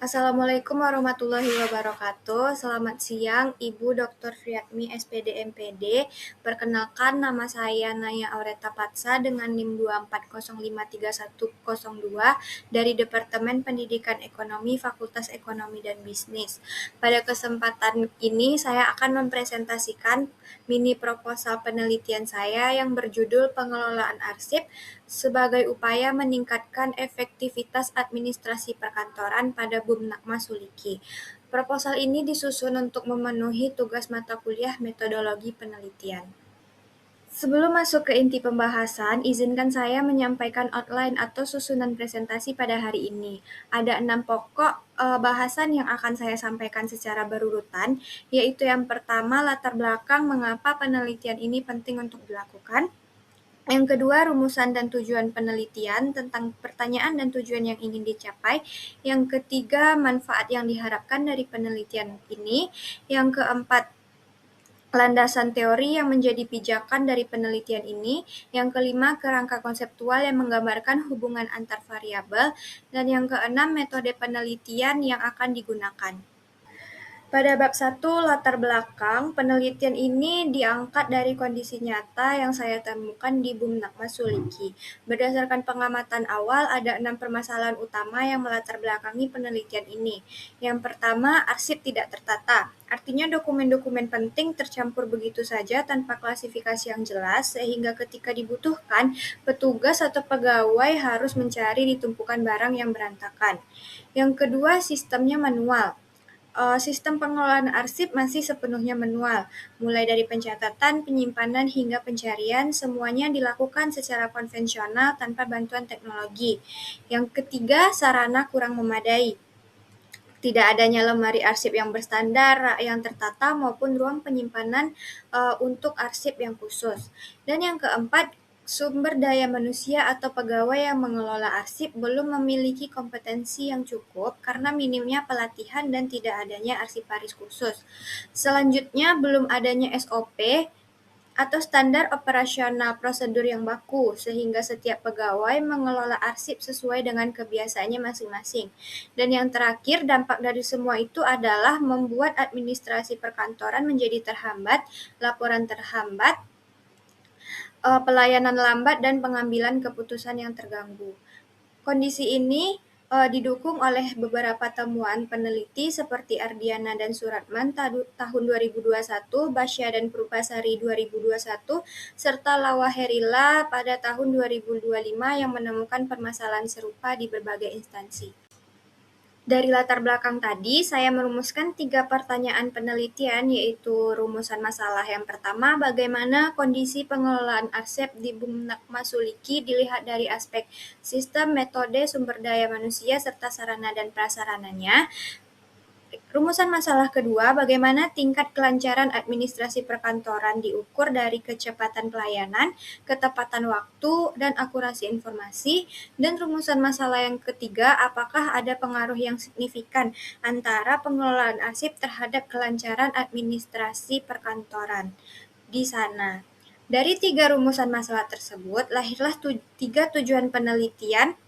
Assalamualaikum warahmatullahi wabarakatuh. Selamat siang, Ibu Dr. Friatmi SPD MPD. Perkenalkan, nama saya Naya Aureta Patsa dengan NIM 240531102 dari Departemen Pendidikan Ekonomi Fakultas Ekonomi dan Bisnis. Pada kesempatan ini, saya akan mempresentasikan mini proposal penelitian saya yang berjudul Pengelolaan Arsip sebagai upaya meningkatkan efektivitas administrasi perkantoran pada Bumnakma Suliki. Proposal ini disusun untuk memenuhi tugas mata kuliah metodologi penelitian. Sebelum masuk ke inti pembahasan, izinkan saya menyampaikan outline atau susunan presentasi pada hari ini. Ada 6 pokok bahasan yang akan saya sampaikan secara berurutan, yaitu yang pertama, latar belakang mengapa penelitian ini penting untuk dilakukan. Yang kedua, rumusan dan tujuan penelitian tentang pertanyaan dan tujuan yang ingin dicapai. Yang ketiga, manfaat yang diharapkan dari penelitian ini. Yang keempat, landasan teori yang menjadi pijakan dari penelitian ini. Yang kelima, kerangka konseptual yang menggambarkan hubungan antar variabel. Dan yang keenam, metode penelitian yang akan digunakan. Pada bab 1, latar belakang, penelitian ini diangkat dari kondisi nyata yang saya temukan di Bumnakma Suliki. Berdasarkan pengamatan awal, ada 6 permasalahan utama yang melatar belakangi penelitian ini. Yang pertama, arsip tidak tertata. Artinya dokumen-dokumen penting tercampur begitu saja tanpa klasifikasi yang jelas, sehingga ketika dibutuhkan, petugas atau pegawai harus mencari di tumpukan barang yang berantakan. Yang kedua, sistemnya manual. Sistem pengelolaan arsip masih sepenuhnya manual, mulai dari pencatatan, penyimpanan, hingga pencarian, semuanya dilakukan secara konvensional tanpa bantuan teknologi. Yang ketiga, sarana kurang memadai. Tidak adanya lemari arsip yang berstandar, yang tertata, maupun ruang penyimpanan untuk arsip yang khusus. Dan yang keempat, sumber daya manusia atau pegawai yang mengelola arsip belum memiliki kompetensi yang cukup karena minimnya pelatihan dan tidak adanya arsiparis khusus. Selanjutnya, belum adanya SOP atau standar operasional prosedur yang baku, sehingga setiap pegawai mengelola arsip sesuai dengan kebiasaannya masing-masing. Dan yang terakhir, dampak dari semua itu adalah membuat administrasi perkantoran menjadi terhambat, laporan terhambat, pelayanan lambat, dan pengambilan keputusan yang terganggu. Kondisi ini didukung oleh beberapa temuan peneliti seperti Ardiana dan Suratman tahun 2021, Basya dan Prupasari 2021, serta Lawaherila pada tahun 2025 yang menemukan permasalahan serupa di berbagai instansi. Dari latar belakang tadi, saya merumuskan 3 pertanyaan penelitian, yaitu rumusan masalah yang pertama, bagaimana kondisi pengelolaan arsip di Bumnakma Suliki dilihat dari aspek sistem, metode, sumber daya manusia, serta sarana dan prasarananya. Rumusan masalah kedua, bagaimana tingkat kelancaran administrasi perkantoran diukur dari kecepatan pelayanan, ketepatan waktu, dan akurasi informasi. Dan rumusan masalah yang ketiga, apakah ada pengaruh yang signifikan antara pengelolaan arsip terhadap kelancaran administrasi perkantoran di sana. Dari 3 rumusan masalah tersebut, lahirlah 3 tujuan penelitian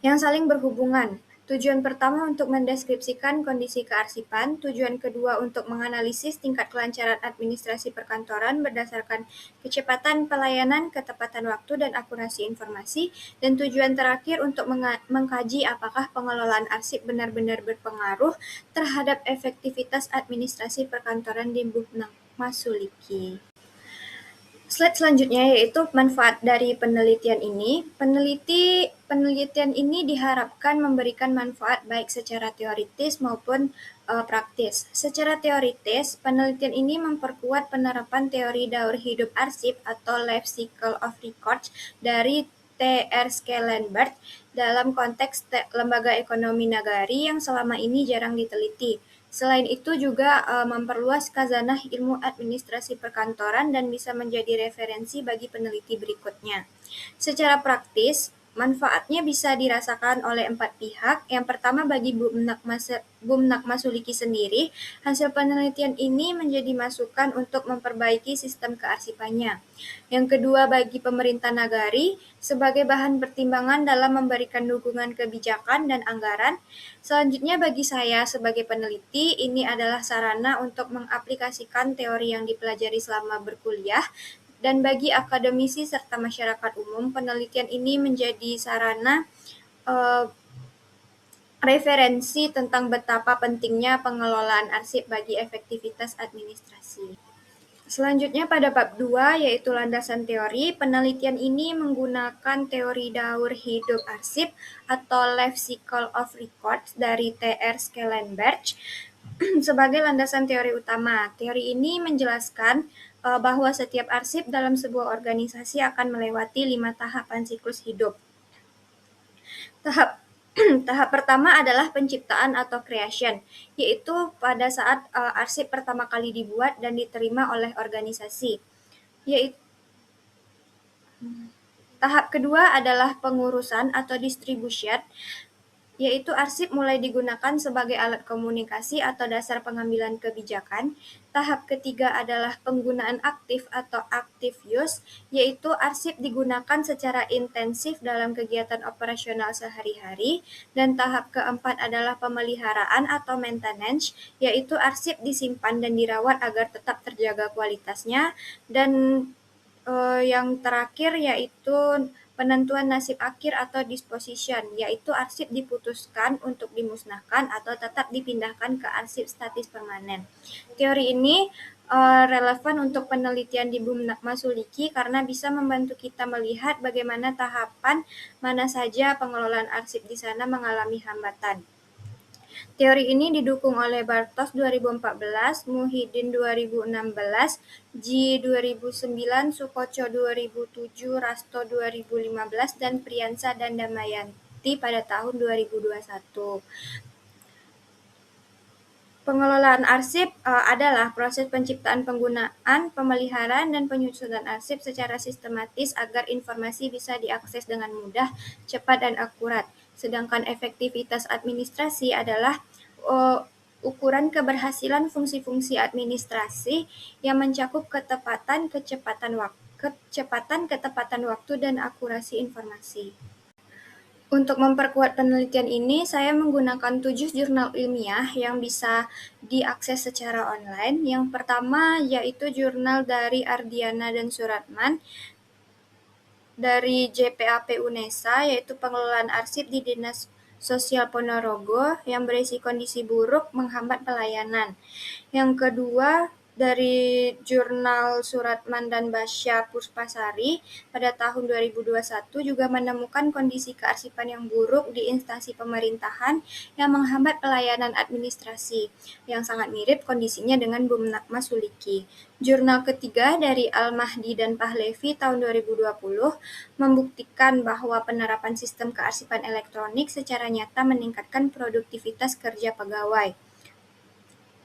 yang saling berhubungan. Tujuan pertama untuk mendeskripsikan kondisi kearsipan, tujuan kedua untuk menganalisis tingkat kelancaran administrasi perkantoran berdasarkan kecepatan pelayanan, ketepatan waktu, dan akurasi informasi, dan tujuan terakhir untuk mengkaji apakah pengelolaan arsip benar-benar berpengaruh terhadap efektivitas administrasi perkantoran di Bumnakma Suliki. Slide selanjutnya yaitu manfaat dari penelitian ini. Penelitian ini diharapkan memberikan manfaat baik secara teoritis maupun praktis. Secara teoritis, penelitian ini memperkuat penerapan teori daur hidup arsip atau Life Cycle of Records dari T.R. Schellenberg dalam konteks lembaga ekonomi nagari yang selama ini jarang diteliti. Selain itu juga memperluas khazanah ilmu administrasi perkantoran dan bisa menjadi referensi bagi peneliti berikutnya. Secara praktis, Manfaatnya bisa dirasakan oleh 4 pihak. Yang pertama, bagi Bumnak Masuliki sendiri, hasil penelitian ini menjadi masukan untuk memperbaiki sistem kearsipannya. Yang kedua, bagi pemerintah nagari, sebagai bahan pertimbangan dalam memberikan dukungan kebijakan dan anggaran. Selanjutnya, bagi saya sebagai peneliti, ini adalah sarana untuk mengaplikasikan teori yang dipelajari selama berkuliah. Dan bagi akademisi serta masyarakat umum, penelitian ini menjadi sarana referensi tentang betapa pentingnya pengelolaan arsip bagi efektivitas administrasi. Selanjutnya pada bab 2, yaitu landasan teori. Penelitian ini menggunakan teori daur hidup arsip atau Life Cycle of Records dari T.R. Schellenberg sebagai landasan teori utama. Teori ini menjelaskan bahwa setiap arsip dalam sebuah organisasi akan melewati 5 tahapan siklus hidup. Tahap pertama adalah penciptaan atau creation, yaitu pada saat arsip pertama kali dibuat dan diterima oleh organisasi. Tahap kedua adalah pengurusan atau distribution, yaitu arsip mulai digunakan sebagai alat komunikasi atau dasar pengambilan kebijakan. Tahap ketiga adalah penggunaan aktif atau active use, yaitu arsip digunakan secara intensif dalam kegiatan operasional sehari-hari. Dan tahap keempat adalah pemeliharaan atau maintenance, yaitu arsip disimpan dan dirawat agar tetap terjaga kualitasnya. Dan yang terakhir yaitu penentuan nasib akhir atau disposition, yaitu arsip diputuskan untuk dimusnahkan atau tetap dipindahkan ke arsip statis permanen. Teori ini relevan untuk penelitian di Bumnak Masuliki karena bisa membantu kita melihat bagaimana tahapan mana saja pengelolaan arsip di sana mengalami hambatan. Teori ini didukung oleh Bartos 2014, Muhyiddin 2016, Ji 2009, Sukoco 2007, Rasto 2015, dan Priyansa dan Damayanti pada tahun 2021. Pengelolaan arsip adalah proses penciptaan, penggunaan, pemeliharaan, dan penyusunan arsip secara sistematis agar informasi bisa diakses dengan mudah, cepat, dan akurat. Sedangkan efektivitas administrasi adalah ukuran keberhasilan fungsi-fungsi administrasi yang mencakup ketepatan, ketepatan waktu, dan akurasi informasi. Untuk memperkuat penelitian ini, saya menggunakan 7 jurnal ilmiah yang bisa diakses secara online. Yang pertama yaitu jurnal dari Ardiana dan Suratman dari JPAP UNESA, yaitu pengelolaan arsip di Dinas Sosial Ponorogo yang berisi kondisi buruk menghambat pelayanan. Yang kedua, dari jurnal Suratman dan Basya Puspasari pada tahun 2021 juga menemukan kondisi kearsipan yang buruk di instansi pemerintahan yang menghambat pelayanan administrasi, yang sangat mirip kondisinya dengan Bumnak Masuliki. Jurnal ketiga dari Al-Mahdi dan Pahlevi tahun 2020 membuktikan bahwa penerapan sistem kearsipan elektronik secara nyata meningkatkan produktivitas kerja pegawai.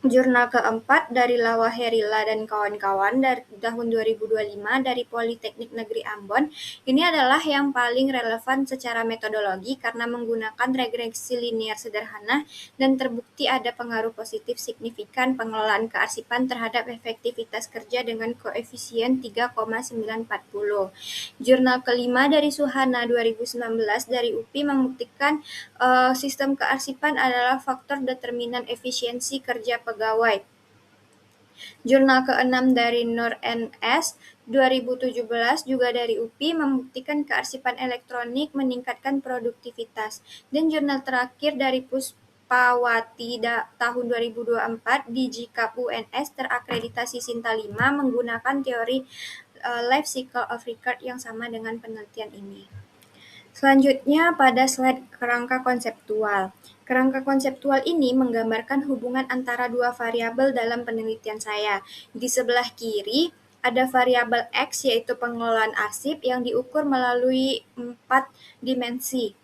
Jurnal keempat dari Lawaherila dan kawan-kawan dari tahun 2025 dari Politeknik Negeri Ambon. Ini adalah yang paling relevan secara metodologi karena menggunakan regresi linear sederhana dan terbukti ada pengaruh positif signifikan pengelolaan kearsipan terhadap efektivitas kerja dengan koefisien 3,940. Jurnal kelima dari Suhana 2019 dari UPI membuktikan sistem kearsipan adalah faktor determinan efisiensi kerja pegawai. Jurnal keenam dari Nur NS 2017 juga dari UPI membuktikan kearsipan elektronik meningkatkan produktivitas. Dan jurnal terakhir dari Puspawati tahun 2024 di Jikap UNS terakreditasi Sinta 5 menggunakan teori Life Cycle of Record yang sama dengan penelitian ini. Selanjutnya pada slide kerangka konseptual. Kerangka konseptual ini menggambarkan hubungan antara dua variabel dalam penelitian saya. Di sebelah kiri ada variabel X yaitu pengelolaan arsip yang diukur melalui 4 dimensi.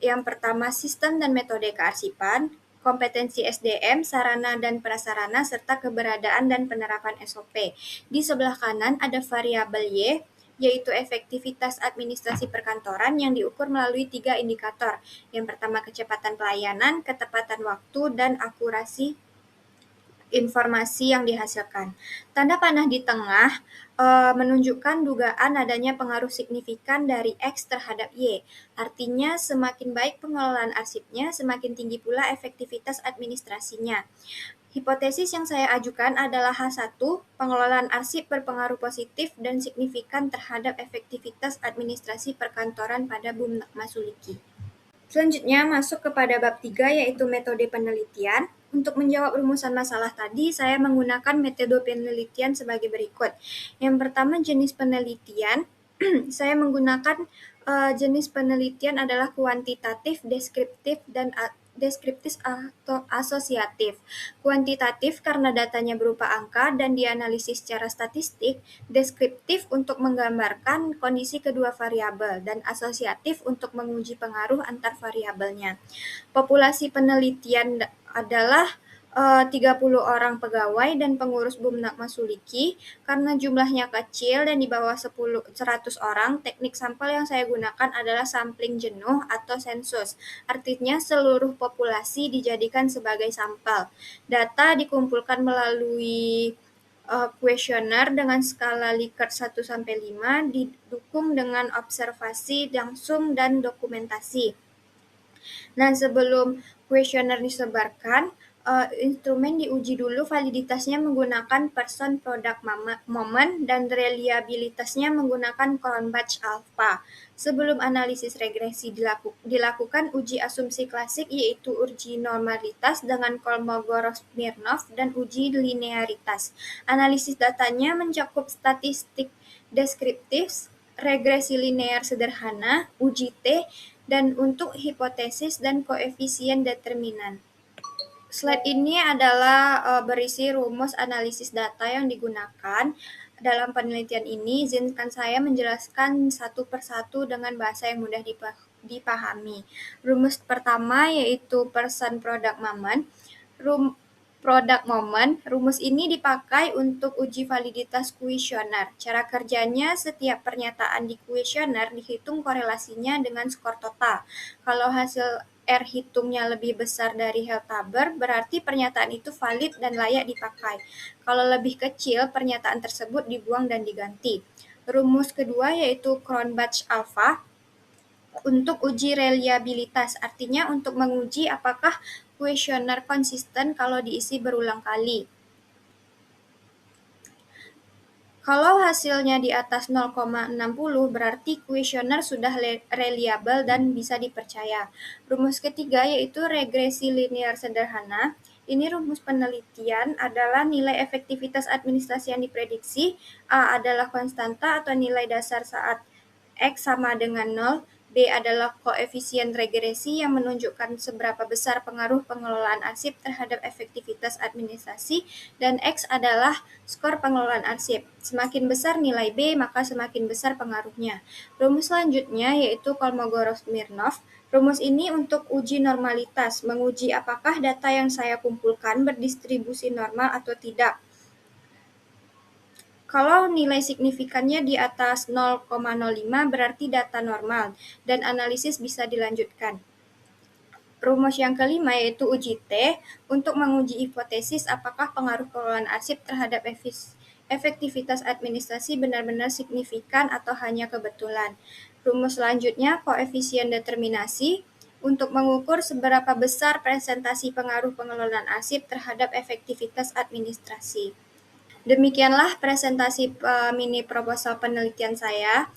Yang pertama sistem dan metode kearsipan, kompetensi SDM, sarana dan prasarana, serta keberadaan dan penerapan SOP. Di sebelah kanan ada variabel Y yaitu efektivitas administrasi perkantoran yang diukur melalui 3 indikator. Yang pertama kecepatan pelayanan, ketepatan waktu, dan akurasi informasi yang dihasilkan. Tanda panah di tengah menunjukkan dugaan adanya pengaruh signifikan dari X terhadap Y. Artinya semakin baik pengelolaan arsipnya, semakin tinggi pula efektivitas administrasinya. Hipotesis yang saya ajukan adalah H1, pengelolaan arsip berpengaruh positif dan signifikan terhadap efektivitas administrasi perkantoran pada Bumnak Masuliki. Selanjutnya masuk kepada bab 3 yaitu metode penelitian. Untuk menjawab rumusan masalah tadi, saya menggunakan metode penelitian sebagai berikut. Yang pertama jenis penelitian, saya menggunakan jenis penelitian adalah kuantitatif, deskriptif, dan deskriptif atau asosiatif. Kuantitatif karena datanya berupa angka dan dianalisis secara statistik, deskriptif untuk menggambarkan kondisi kedua variabel, dan asosiatif untuk menguji pengaruh antar variabelnya. Populasi penelitian adalah 30 orang pegawai dan pengurus Bumnak Masuliki. Karena jumlahnya kecil dan di bawah 100 orang, teknik sampel yang saya gunakan adalah sampling jenuh atau sensus. Artinya seluruh populasi dijadikan sebagai sampel. Data dikumpulkan melalui kuesioner dengan skala Likert 1-5 didukung dengan observasi langsung dan dokumentasi. Nah, sebelum kuesioner disebarkan, instrumen diuji dulu validitasnya menggunakan person product moment dan reliabilitasnya menggunakan Cronbach alpha. Sebelum analisis regresi dilakukan uji asumsi klasik yaitu uji normalitas dengan Kolmogorov-Smirnov dan uji linearitas. Analisis datanya mencakup statistik deskriptif, regresi linear sederhana, uji T, dan untuk hipotesis dan koefisien determinan. Slide ini adalah berisi rumus analisis data yang digunakan dalam penelitian ini. Izinkan saya menjelaskan satu persatu dengan bahasa yang mudah dipahami. Rumus pertama yaitu person product moment. Rumus ini dipakai untuk uji validitas kuesioner. Cara kerjanya, setiap pernyataan di kuesioner dihitung korelasinya dengan skor total. Kalau hasil R hitungnya lebih besar dari Heltaber, berarti pernyataan itu valid dan layak dipakai. Kalau lebih kecil, pernyataan tersebut dibuang dan diganti. Rumus kedua yaitu Cronbach alpha untuk uji reliabilitas, artinya untuk menguji apakah kuesioner konsisten kalau diisi berulang kali. Kalau hasilnya di atas 0,60 berarti kuesioner sudah reliable dan bisa dipercaya. Rumus ketiga yaitu regresi linear sederhana. Ini rumus penelitian adalah nilai efektivitas administrasi yang diprediksi. A adalah konstanta atau nilai dasar saat X sama dengan 0. B adalah koefisien regresi yang menunjukkan seberapa besar pengaruh pengelolaan arsip terhadap efektivitas administrasi, dan X adalah skor pengelolaan arsip. Semakin besar nilai B, maka semakin besar pengaruhnya. Rumus selanjutnya yaitu Kolmogorov-Smirnov. Rumus ini untuk uji normalitas, menguji apakah data yang saya kumpulkan berdistribusi normal atau tidak. Kalau nilai signifikannya di atas 0,05 berarti data normal dan analisis bisa dilanjutkan. Rumus yang kelima yaitu uji T untuk menguji hipotesis apakah pengaruh pengelolaan arsip terhadap efektivitas administrasi benar-benar signifikan atau hanya kebetulan. Rumus selanjutnya koefisien determinasi untuk mengukur seberapa besar presentasi pengaruh pengelolaan arsip terhadap efektivitas administrasi. Demikianlah presentasi mini proposal penelitian saya.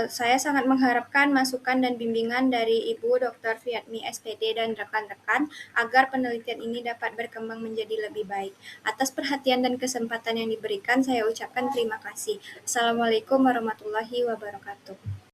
Saya sangat mengharapkan masukan dan bimbingan dari Ibu Dr. Fiatmi SPD dan rekan-rekan agar penelitian ini dapat berkembang menjadi lebih baik. Atas perhatian dan kesempatan yang diberikan, saya ucapkan terima kasih. Assalamualaikum warahmatullahi wabarakatuh.